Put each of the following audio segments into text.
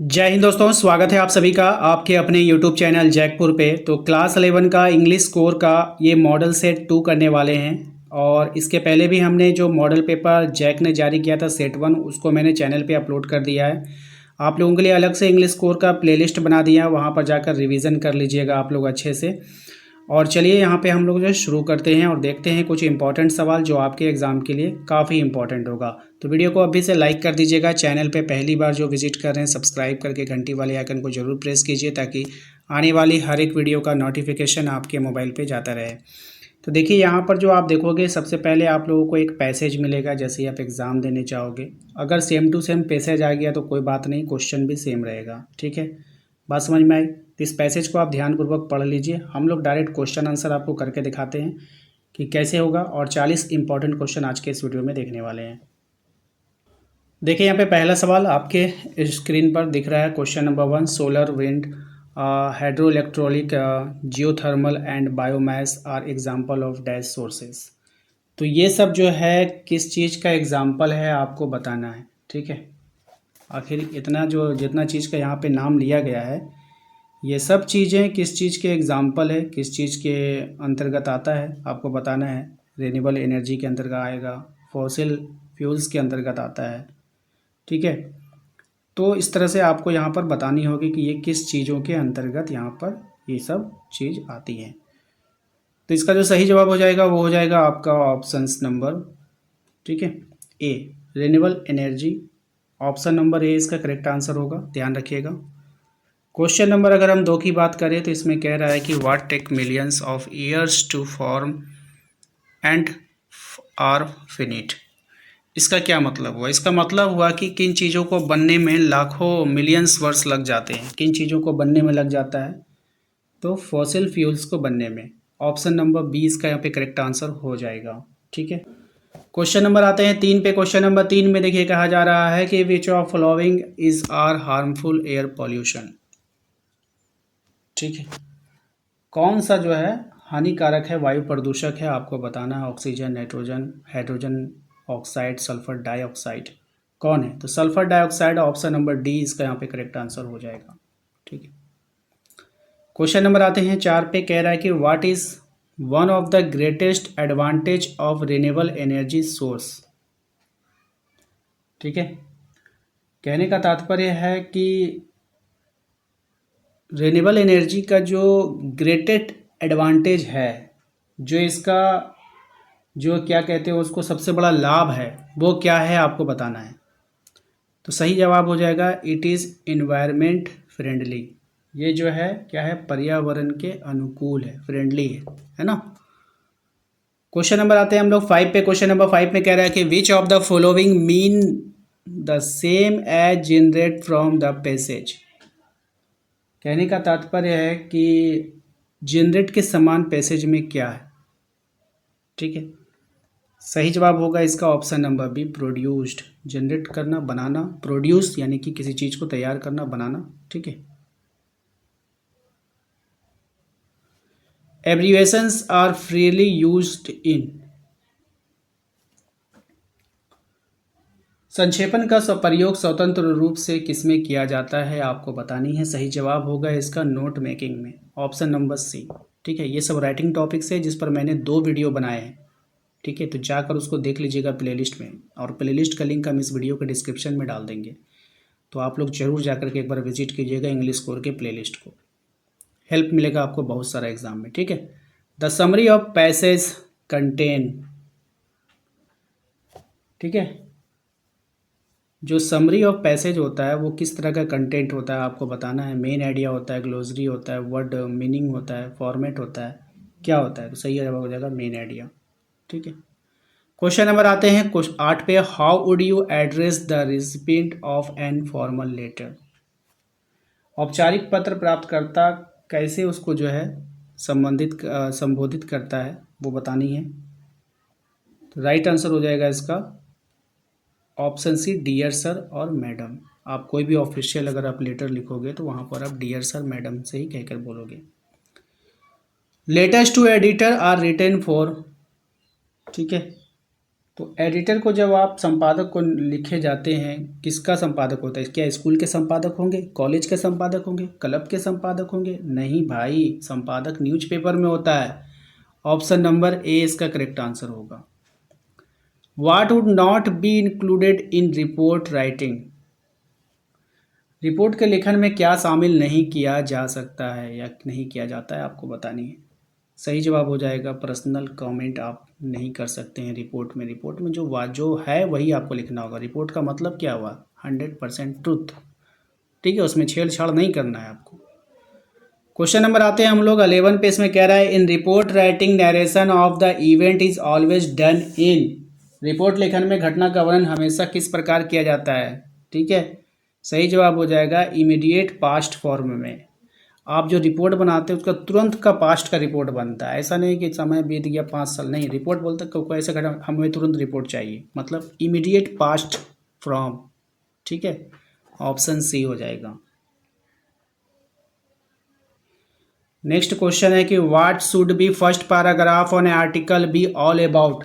जय हिंद दोस्तों, स्वागत है आप सभी का आपके अपने YouTube चैनल जैकपुर पे। तो क्लास 11 का इंग्लिश स्कोर का ये मॉडल सेट 2 करने वाले हैं। और इसके पहले भी हमने जो मॉडल पेपर जैक ने जारी किया था सेट 1, उसको मैंने चैनल पे अपलोड कर दिया है। आप लोगों के लिए अलग से इंग्लिश स्कोर का प्लेलिस्ट बना दिया है, वहाँ पर जाकर रिवीजन कर लीजिएगा आप लोग अच्छे से। और चलिए यहाँ पे हम लोग जो है शुरू करते हैं और देखते हैं कुछ इंपॉर्टेंट सवाल जो आपके एग्ज़ाम के लिए काफ़ी इंपॉर्टेंट होगा। तो वीडियो को अभी से लाइक कर दीजिएगा। चैनल पे पहली बार जो विजिट कर रहे हैं सब्सक्राइब करके घंटी वाले आइकन को जरूर प्रेस कीजिए ताकि आने वाली हर एक वीडियो का नोटिफिकेशन आपके मोबाइल पे जाता रहे। तो देखिए यहाँ पर जो आप देखोगे सबसे पहले आप लोगों को एक पैसेज मिलेगा जैसे ही आप एग्ज़ाम देने चाहोगे। अगर सेम टू सेम पैसेज आ गया तो कोई बात नहीं, क्वेश्चन भी सेम रहेगा। ठीक है, बात समझ में आई? तो इस पैसेज को आप ध्यानपूर्वक पढ़ लीजिए। हम लोग डायरेक्ट क्वेश्चन आंसर आपको करके दिखाते हैं कि कैसे होगा, और 40 इंपॉर्टेंट क्वेश्चन आज के इस वीडियो में देखने वाले हैं। देखिए यहाँ पे पहला सवाल आपके स्क्रीन पर दिख रहा है। Question number 1, solar, wind, hydro electronic, geothermal and biomass are example of dash sources. तो ये सब जो है किस चीज़ का एग्जाम्पल है आपको बताना है। ठीक है, आखिर इतना जो जितना चीज़ का यहाँ पे नाम लिया गया है ये सब चीज़ें किस चीज़ के एग्जाम्पल है, किस चीज़ के अंतर्गत आता है आपको बताना है। रिन्यूएबल एनर्जी के अंतर्गत आएगा, फॉसिल फ्यूल्स के अंतर्गत आता है। ठीक है, तो इस तरह से आपको यहाँ पर बतानी होगी कि ये किस चीज़ों के अंतर्गत यहाँ पर ये सब चीज़ आती है। तो इसका जो सही जवाब हो जाएगा वो हो जाएगा आपका ऑप्शंस नंबर, ठीक है, A, renewable energy. Option number A इसका करेक्ट आंसर होगा, ध्यान रखिएगा। क्वेश्चन नंबर अगर हम 2 की बात करें तो इसमें कह रहा है कि what take millions of years to form and are finite. इसका क्या मतलब हुआ? इसका मतलब हुआ कि किन चीज़ों को बनने में लाखों मिलियंस वर्ष लग जाते हैं। किन चीज़ों को बनने में लग जाता है? तो फॉसिल फ्यूल्स को बनने में। ऑप्शन नंबर बी इसका यहाँ पे करेक्ट आंसर हो जाएगा। ठीक है, क्वेश्चन नंबर आते हैं 3 पे। क्वेश्चन नंबर 3 में देखिए कहा जा रहा है कि which of following is are harmful air pollution. ठीक है, कौन सा जो है हानिकारक है, वायु प्रदूषक है, आपको बताना है। Oxygen, nitrogen, hydrogen oxide, sulphur dioxide, कौन है? तो sulphur dioxide, option number D इसका यहाँ पे करेक्ट आंसर हो जाएगा। ठीक है, क्वेश्चन नंबर आते हैं 4 पे। कह रहा है कि what is one of the greatest advantage of renewable energy source. ठीक है, कहने का तात्पर्य है कि रिन्यूएबल एनर्जी का जो ग्रेटेस्ट एडवांटेज है, जो इसका जो क्या कहते हैं उसको सबसे बड़ा लाभ है, वो क्या है आपको बताना है। तो सही जवाब हो जाएगा इट इज़ इन्वायरमेंट फ्रेंडली। ये जो है क्या है, पर्यावरण के अनुकूल है, फ्रेंडली है ना। क्वेश्चन नंबर आते हैं हम लोग 5 पे। क्वेश्चन नंबर 5 में कह रहा है कि which of the following mean the same as generate from the passage. कहने का तात्पर्य है कि जनरेट के समान पैसेज में क्या है। ठीक है, सही जवाब होगा इसका option number B, produced. Generate करना, बनाना, प्रोड्यूस यानी कि किसी चीज़ को तैयार करना, बनाना। ठीक है, abbreviations are freely used in. संक्षेपण का प्रयोग स्वतंत्र रूप से किसमें किया जाता है आपको बतानी है। सही जवाब होगा इसका नोट मेकिंग में, ऑप्शन नंबर सी। ठीक है, ये सब राइटिंग टॉपिक्स है जिस पर मैंने 2 वीडियो बनाए हैं। ठीक है, तो जाकर उसको देख लीजिएगा प्लेलिस्ट में, और प्लेलिस्ट का लिंक हम इस वीडियो के डिस्क्रिप्शन में डाल देंगे। तो आप लोग जरूर जाकर के एक बार विजिट कीजिएगा इंग्लिश स्कोर के प्लेलिस्ट को, हेल्प मिलेगा आपको बहुत सारा एग्जाम में। ठीक है, the summary of passage contain. ठीक है, जो समरी ऑफ पैसेज होता है वो किस तरह का कंटेंट होता है आपको बताना है। मेन आइडिया होता है, ग्लोसरी होता है, वर्ड मीनिंग होता है, फॉर्मेट होता है, क्या होता है? तो सही जवाब हो जाएगा मेन आइडिया। ठीक है, क्वेश्चन नंबर आते हैं 8 पे। How would you address the recipient of an formal letter. औपचारिक पत्र प्राप्तकर्ता कैसे उसको जो है संबोधित करता है वो बतानी है। तो राइट आंसर हो जाएगा इसका ऑप्शन सी, डियर सर और मैडम। आप कोई भी ऑफिशियल अगर आप लेटर लिखोगे तो वहाँ पर आप डियर सर मैडम से ही कहकर बोलोगे। Letters to editor are written for. ठीक है, तो एडिटर को जब आप संपादक को लिखे जाते हैं, किसका संपादक होता है? क्या स्कूल के संपादक होंगे, कॉलेज के संपादक होंगे, क्लब के संपादक होंगे? नहीं भाई, संपादक न्यूज़पेपर में होता है। ऑप्शन नंबर ए इसका करेक्ट आंसर होगा। What would not be included in report writing? Report के लेखन में क्या शामिल नहीं किया जा सकता है या नहीं किया जाता है, आपको बतानी है। सही जवाब हो जाएगा पर्सनल कमेंट आप नहीं कर सकते हैं रिपोर्ट में। रिपोर्ट में जो है वही आपको लिखना होगा। रिपोर्ट का मतलब क्या हुआ? 100% ट्रुथ। ठीक है, उसमें छेड़छाड़ नहीं करना है आपको। क्वेश्चन नंबर आते हैं हम लोग 11 पे। इसमें कह रहा है in report writing narration of the event is always done in. Report लेखन में घटना का वर्णन हमेशा किस प्रकार किया जाता है? ठीक है, सही जवाब हो जाएगा इमीडिएट पास्ट फॉर्म में। आप जो रिपोर्ट बनाते हैं उसका तुरंत का पास्ट का रिपोर्ट बनता है। ऐसा नहीं कि समय बीत गया 5 साल, नहीं। रिपोर्ट बोलते कोई ऐसा घटना हमें तुरंत रिपोर्ट चाहिए, मतलब इमीडिएट पास्ट फ्रॉम। ठीक है, ऑप्शन सी हो जाएगा। नेक्स्ट क्वेश्चन है कि what should be first paragraph on A article be all about?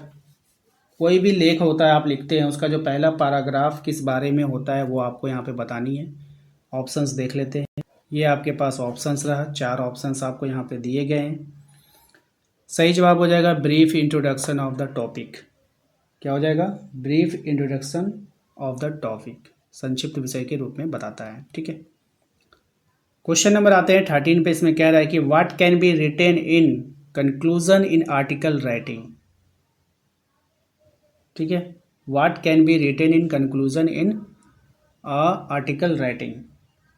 कोई भी लेख होता है आप लिखते हैं, उसका जो पहला पैराग्राफ किस बारे में होता है वो आपको यहाँ पे बतानी है। ऑप्शंस देख लेते हैं। ये आपके पास ऑप्शंस रहा, 4 ऑप्शंस आपको यहाँ पे दिए गए हैं। सही जवाब हो जाएगा brief introduction of the topic. क्या हो जाएगा? Brief introduction of the topic, संक्षिप्त विषय के रूप में बताता है। ठीक है, क्वेश्चन नंबर आते हैं 13 पे। इसमें कह रहा है कि what can be written in conclusion in article writing. ठीक है, what can be written in conclusion in article writing.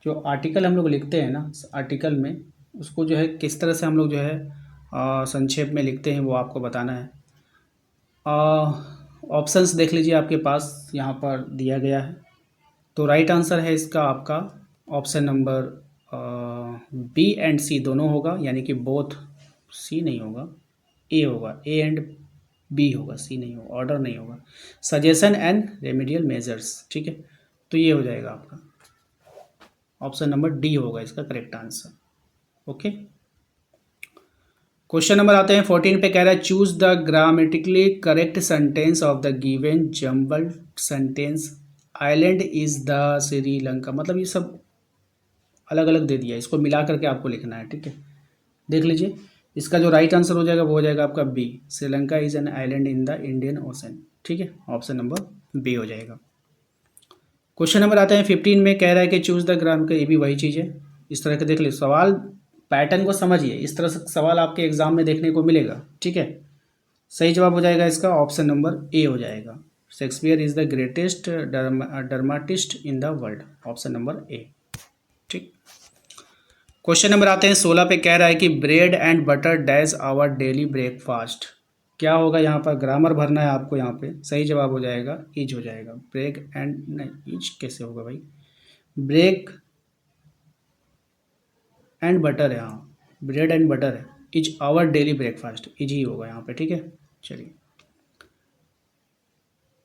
जो आर्टिकल हम लोग लिखते हैं ना, आर्टिकल में उसको जो है किस तरह से हम लोग जो है संक्षेप में लिखते हैं वो आपको बताना है। ऑप्शंस देख लीजिए, आपके पास यहाँ पर दिया गया है। तो राइट आंसर है इसका आपका ऑप्शन नंबर बी एंड सी दोनों होगा, यानी कि बोथ। सी नहीं होगा, ए होगा। ए एंड बी होगा, सी नहीं होगा, ऑर्डर नहीं होगा। Suggestion and remedial measures. ठीक है, तो ये हो जाएगा आपका ऑप्शन नंबर डी होगा इसका correct answer. Okay, question number आते हैं 14 पे। कह रहा है choose the grammatically correct sentence of the given jumbled sentence island is the Sri Lanka. मतलब ये सब अलग अलग दे दिया, इसको मिला करके आपको लिखना है। ठीक है, देख लीजिए, इसका जो राइट आंसर हो जाएगा वो हो जाएगा आपका B, Sri Lanka is an island in the Indian ocean. ठीक है, ऑप्शन नंबर बी हो जाएगा। क्वेश्चन नंबर आते हैं 15 में। कह रहा है कि चूज द ग्राम का, ये भी वही चीज़ है। इस तरह के देख लीजिए, सवाल पैटर्न को समझिए, इस तरह से सवाल आपके एग्जाम में देखने को मिलेगा। ठीक है, सही जवाब हो जाएगा इसका ऑप्शन नंबर ए हो जाएगा। Shakespeare is the greatest dramatist in the world, option number ए। ठीक, क्वेश्चन नंबर आते हैं 16 पे। कह रहा है कि bread and butter dash our daily breakfast. क्या होगा यहाँ पर? ग्रामर भरना है आपको यहाँ पे। सही जवाब हो जाएगा इज हो जाएगा। ब्रेक एंड, नहीं इज कैसे होगा भाई? ब्रेक एंड बटर है, हाँ ब्रेड एंड बटर है। इज आवर डेली ब्रेकफास्ट, इज ही होगा यहाँ पे। ठीक है, चलिए।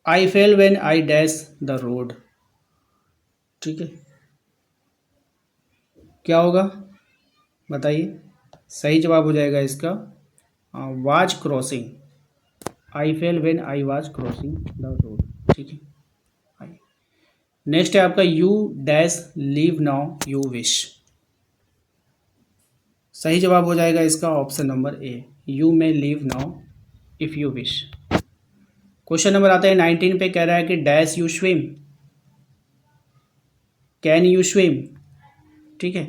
I fell when I dash the road. ठीक है, क्या होगा बताइए? सही जवाब हो जाएगा इसका was crossing. I fell when I was crossing the road. ठीक है, आई। नेक्स्ट है आपका you dash leave now you wish. सही जवाब हो जाएगा इसका option number A, you may leave now if you wish. Question number आता है 19 पे। कह रहा है कि dash you swim, can you swim. ठीक है,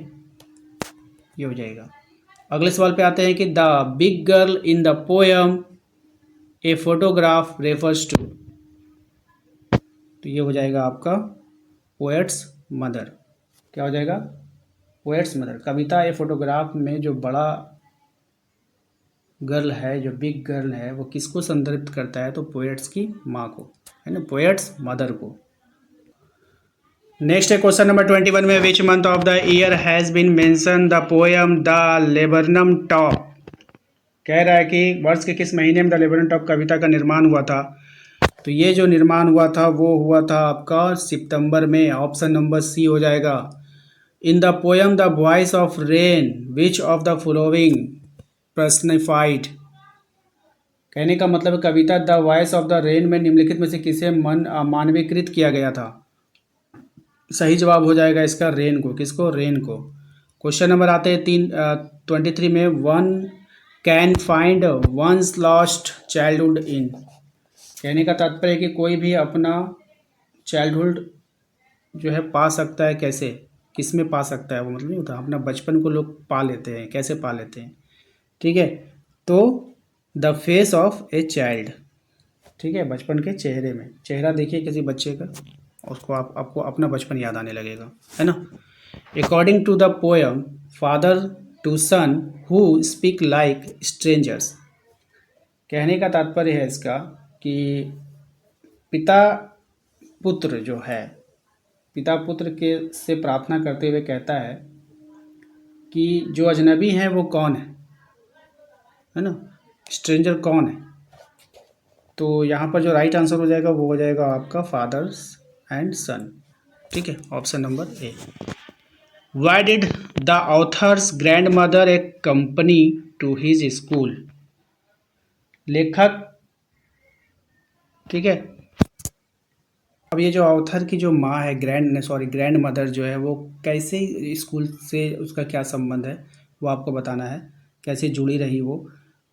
ये हो जाएगा। अगले सवाल पे आते हैं कि the big girl in the poem a photograph refers to. तो ये हो जाएगा आपका पोएट्स मदर। क्या हो जाएगा? Poets mother. Kavita a photograph में जो बड़ा गर्ल है, जो बिग गर्ल है, वो किसको संदर्भित करता है? तो पोएट्स की माँ को, है ना, पोएट्स मदर को। नेक्स्ट है क्वेश्चन नंबर 21 में। Which month of the year has been mention the poem the laburnum top. कह रहा है कि वर्ष के किस महीने में द लेबरनम टॉप कविता का निर्माण हुआ था? तो ये जो निर्माण हुआ था वो हुआ था आपका सितंबर में, ऑप्शन नंबर सी हो जाएगा। In the poem the voice of rain which of the following personified. कहने का मतलब कविता the voice of the rain में निम्नलिखित में से किसे मानवीकृत किया गया था। सही जवाब हो जाएगा इसका रेन को। किसको? रेन को। क्वेश्चन नंबर आते हैं 23 में, one can find once lost childhood in. कहने का तात्पर्य है कि कोई भी अपना चाइल्डहुड जो है पा सकता है। कैसे? किस में पा सकता है? वो मतलब नहीं होता, अपना बचपन को लोग पा लेते हैं। कैसे पा लेते हैं? ठीक है, तो the face of a child, ठीक है, बचपन के चेहरे में। चेहरा देखिए किसी बच्चे का, उसको आपको अपना बचपन याद आने लगेगा, है ना। According to the poem father to son who speak like strangers. कहने का तात्पर्य है इसका कि पिता पुत्र जो है, पिता पुत्र के से प्रार्थना करते हुए कहता है कि जो अजनबी है वो कौन है ना, स्ट्रेंजर कौन है। तो यहाँ पर जो राइट आंसर हो जाएगा वो हो जाएगा आपका फादर्स एंड सन, ठीक है, option number A. Why did the author's grandmother accompany to his school. लेखक, ठीक है, अब ये जो ऑथर की जो माँ है, ग्रैंड मदर जो है, वो कैसे स्कूल से उसका क्या संबंध है वो आपको बताना है, कैसे जुड़ी रही वो।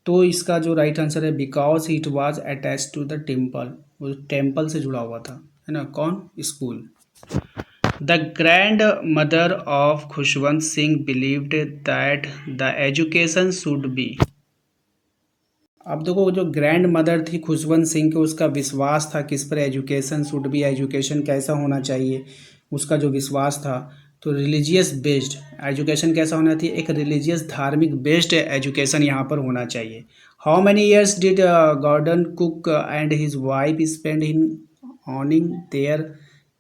तो इसका जो राइट आंसर है, because it was attach to the temple, वो टेम्पल से जुड़ा हुआ था, है ना। कौन? School. The grand mother of Khushwant Singh believed that the education should be. अब देखो, जो ग्रैंड मदर थी खुशवंत सिंह के, उसका विश्वास था किस पर? एजुकेशन शुड बी, एजुकेशन कैसा होना चाहिए, उसका जो विश्वास था। तो रिलीजियस बेस्ड एजुकेशन कैसा होना चाहिए? एक रिलीजियस धार्मिक बेस्ड एजुकेशन यहाँ पर होना चाहिए। How many years did Gordon Cook and his wife spend in honing their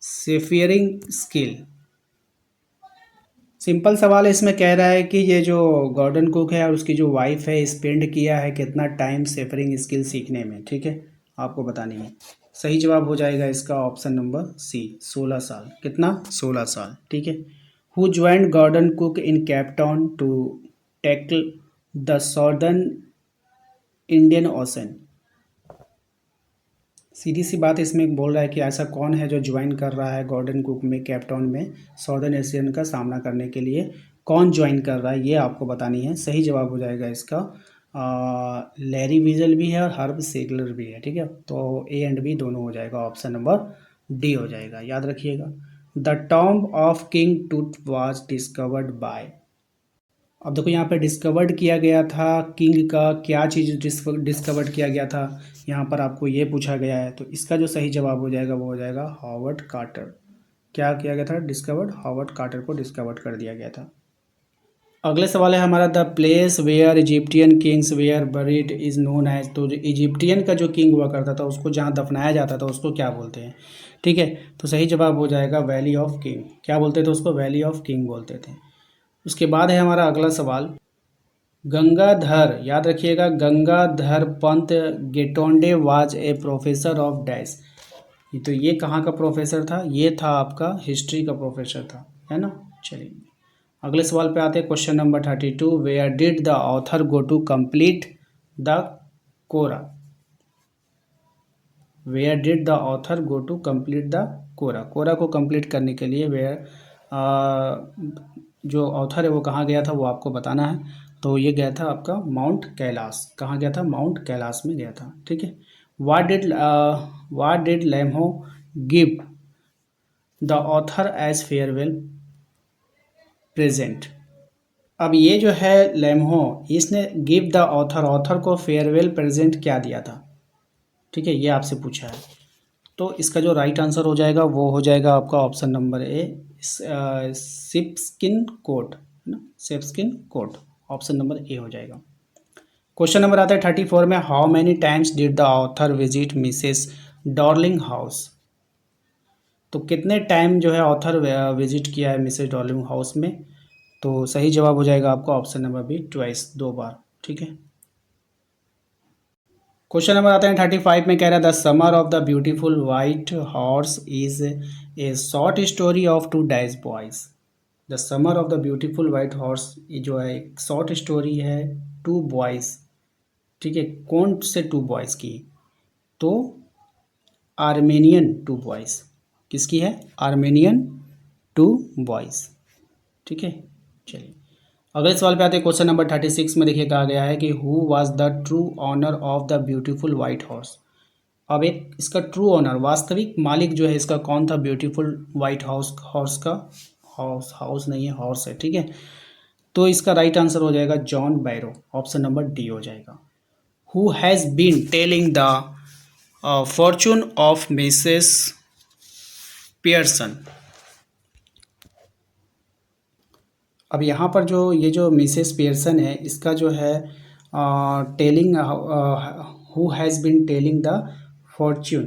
seafaring skill. Simple सवाल है, इसमें कह रहा है कि ये जो गॉर्डन कुक है और उसकी जो वाइफ है, स्पेंड किया है कितना टाइम सेफरिंग स्किल सीखने में, ठीक है, आपको बतानी है। सही जवाब हो जाएगा इसका ऑप्शन नंबर सी, 16 साल। कितना? 16 साल, ठीक है। Who joined Gordon Cook in Cape Town to tackle the southern Indian Ocean. सीधी सी बात इसमें बोल रहा है कि ऐसा कौन है जो ज्वाइन कर रहा है गॉर्डन कुक में, केप टाउन में, सॉर्दर्न एशियन का सामना करने के लिए कौन ज्वाइन कर रहा है, ये आपको बतानी है। सही जवाब हो जाएगा इसका लैरी विजल भी है और हर्ब सेगलर भी है, ठीक है। तो ए एंड बी दोनों हो जाएगा, ऑप्शन नंबर डी हो जाएगा, याद रखिएगा। द टॉम्ब ऑफ किंग टूट वाज डिस्कवर्ड बाय। अब देखो, यहाँ पे डिस्कवर्ड किया गया था किंग का, क्या चीज़ डिस्कवर्ड किया गया था, यहाँ पर आपको ये पूछा गया है। तो इसका जो सही जवाब हो जाएगा वो हो जाएगा हॉवर्ड कार्टर। क्या किया गया था? डिस्कवर्ड, हॉवर्ड कार्टर को डिस्कवर्ड कर दिया गया था। अगले सवाल है हमारा, the place where Egyptian kings were buried is known as. तो जो इजिप्टियन का जो किंग हुआ करता था, उसको जहाँ दफनाया जाता था उसको क्या बोलते हैं, ठीक है। तो सही जवाब हो जाएगा वैली ऑफ किंग। क्या बोलते थे उसको? वैली ऑफ किंग बोलते थे। उसके बाद है हमारा अगला सवाल, गंगाधर, याद रखिएगा, Gangadhar Pant Gaitonde was a professor of dash. तो ये कहाँ का प्रोफेसर था? ये था आपका हिस्ट्री का प्रोफेसर था, है ना। चलिए अगले सवाल पे आते हैं, question number 32, where did the author go to complete the Kora. Where did the author go to complete the Kora. Kora को कंप्लीट करने के लिए वेयर जो ऑथर है वो कहाँ गया था वो आपको बताना है। तो ये गया था आपका माउंट कैलाश। कहाँ गया था? माउंट कैलाश में गया था, ठीक है। What did Lhamo give the author as farewell present. अब ये जो है लैम्हो, इसने गिव द ऑथर को फेयरवेल प्रेजेंट क्या दिया था, ठीक है, ये आपसे पूछा है। तो इसका जो राइट आंसर हो जाएगा वो हो जाएगा आपका ऑप्शन नंबर ए, सिप्सकिन कोट, है ना, सिप्सकिन कोट, ऑप्शन नंबर ए हो जाएगा। क्वेश्चन नंबर आता है 34 में, how many times did the author visit Mrs Darling house. तो कितने टाइम जो है ऑथर विजिट किया है मिसेस डॉर्लिंग हाउस में। तो सही जवाब हो जाएगा आपका ऑप्शन नंबर बी, ट्वाइस, 2 बार, ठीक है। क्वेश्चन नंबर आता है 35 में, कह रहा है the summer of the beautiful white horse is a short story of two dash boys. The summer of the beautiful white horse ये जो है एक शॉर्ट स्टोरी है टू बॉयज ठीक है, कौन से 2 बॉयज़ की? तो आर्मेनियन 2 बॉयज़। किसकी है? Armenian 2 boys. ठीक है, चलिए अगले सवाल पे आते हैं। क्वेश्चन नंबर 36 में देखिए कहा गया है कि who was the true owner of the beautiful white horse. अब एक इसका ट्रू ऑनर, वास्तविक मालिक जो है इसका कौन था? ब्यूटीफुल वाइट हॉर्स का। हाउस नहीं है, हॉर्स है। ठीक है, तो इसका राइट आंसर हो जाएगा John Barrow, option number D हो जाएगा। Who has been telling the fortune of Mrs Pearson. अब यहाँ पर जो ये जो मिसेस पियर्सन है इसका जो है telling, who has been telling the fortune,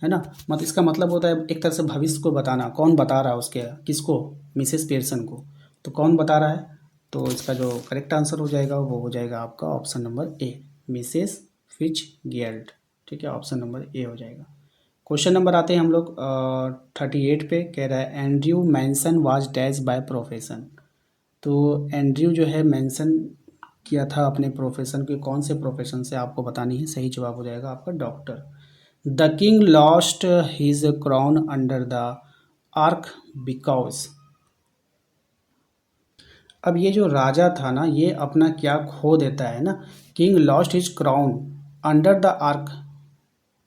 है ना। मतलब इसका मतलब होता है एक तरह से भविष्य को बताना। कौन बता रहा है उसके, किसको? मिसेस पियर्सन को। तो कौन बता रहा है? तो इसका जो करेक्ट आंसर हो जाएगा वो हो जाएगा आपका ऑप्शन नंबर ए, मिसेस फिट्जगेराल्ड। ठीक है, ऑप्शन नंबर ए हो जाएगा। क्वेश्चन नंबर आते हैं हम लोग 38 पे। कह रहा है Andrew Manson was dash by profession. तो एंड्रयू जो है मेंशन किया था अपने प्रोफेशन के, कौन से प्रोफेशन से आपको बतानी है। सही जवाब हो जाएगा आपका doctor. The king lost his crown under the arc because. अब ये जो राजा था ना ये अपना क्या खो देता है ना। King lost his crown under the arc,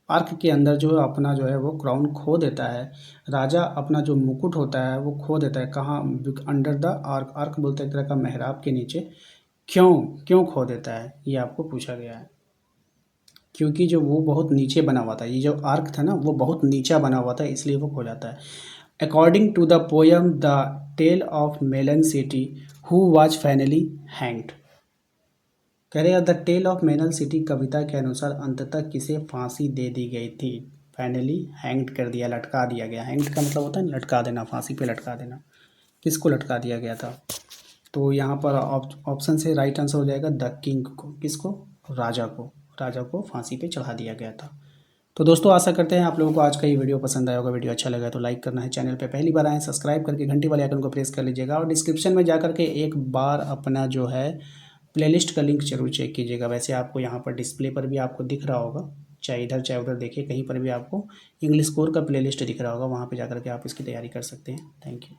arc के अंदर जो है अपना जो है वो क्राउन खो देता है। राजा अपना जो मुकुट होता है वो खो देता है। कहाँ? अंडर द आर्क, आर्क बोलते हैं एक तरह का मेहराब के नीचे। क्यों क्यों खो देता है ये आपको पूछा गया है। क्योंकि जो वो बहुत नीचे बना हुआ था, ये जो आर्क था ना वो बहुत नीचा बना हुआ था, इसलिए वो खो जाता है। According to the poem the tale of melon city who was finally hanged. कह रहे the tale of melon city कविता के अनुसार अंततः किसे फांसी दे दी गई थी? फाइनली हैंग्ड कर दिया, लटका दिया गया। हैंग्ड का मतलब होता है लटका देना, फांसी पे लटका देना। किसको लटका दिया गया था? तो यहाँ पर ऑप्शन से राइट आंसर हो जाएगा द किंग को। किसको? राजा को। राजा को फांसी पे चढ़ा दिया गया था। तो दोस्तों आशा करते हैं आप लोगों को आज का ये वीडियो पसंद आया होगा। वीडियो अच्छा लगा तो लाइक करना है, चैनल पे पहली बार आए सब्सक्राइब करके घंटी वाले आइकन को प्रेस कर लीजिएगा और डिस्क्रिप्शन में जा करके एक बार अपना जो है प्लेलिस्ट का लिंक जरूर चेक कीजिएगा। वैसे आपको यहाँ पर डिस्प्ले पर भी आपको दिख रहा होगा, चाहे इधर चाहे उधर देखिए, कहीं पर भी आपको इंग्लिश कोर का प्लेलिस्ट दिख रहा होगा, वहाँ पर जा करके आप इसकी तैयारी कर सकते हैं। Thank you.